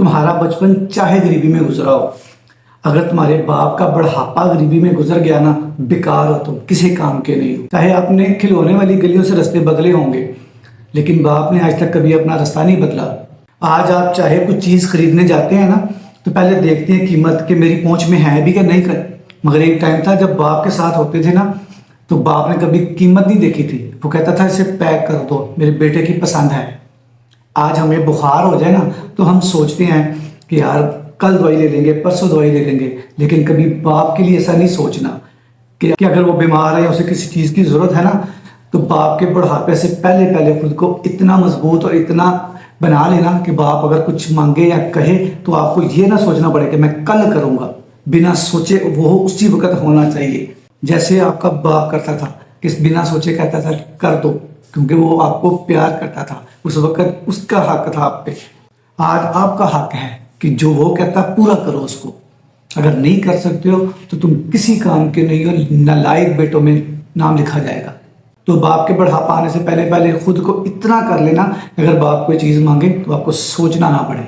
تمہارا بچپن چاہے غریبی میں گزرا ہو، اگر تمہارے باپ کا بڑھاپا غریبی میں گزر گیا نا، بیکار ہو تم، کسی کام کے نہیں ہو۔ چاہے آپ نے کھلونے والی گلیوں سے رستے بدلے ہوں گے، لیکن باپ نے آج تک کبھی اپنا راستہ نہیں بدلا۔ آج آپ چاہے کچھ چیز خریدنے جاتے ہیں نا، تو پہلے دیکھتے ہیں قیمت کہ میری پہنچ میں ہے بھی کہ نہیں کر، مگر ایک ٹائم تھا جب باپ کے ساتھ ہوتے تھے نا، تو باپ نے کبھی قیمت نہیں دیکھی تھی، وہ کہتا تھا اسے پیک کر دو، میرے بیٹے کی پسند ہے۔ آج ہمیں بخار ہو جائے نا تو ہم سوچتے ہیں کہ یار کل دوائی لے لیں گے، پرسوں دوائی لے لیں گے، لیکن کبھی باپ کے لیے ایسا نہیں سوچنا کہ اگر وہ بیمار ہے یا اسے کسی چیز کی ضرورت ہے نا، تو باپ کے بڑھاپے سے پہلے خود کو اتنا مضبوط اور اتنا بنا لینا کہ باپ اگر کچھ مانگے یا کہے تو آپ کو یہ نہ سوچنا پڑے کہ میں کل کروں گا، بنا سوچے وہ اسی وقت ہونا چاہیے، جیسے آپ کا باپ کرتا تھا کہ بنا سوچے کہتا تھا کر دو، کیونکہ وہ آپ کو پیار کرتا تھا، اس وقت اس کا حق تھا آپ پہ۔ آج آپ کا حق ہے کہ جو وہ کہتا پورا کرو اس کو۔ اگر نہیں کر سکتے ہو تو تم کسی کام کے نہیں ہو، نالائق بیٹوں میں نام لکھا جائے گا۔ تو باپ کے بڑھاپا آنے سے پہلے خود کو اتنا کر لینا، اگر باپ کوئی چیز مانگے تو آپ کو سوچنا نہ پڑے۔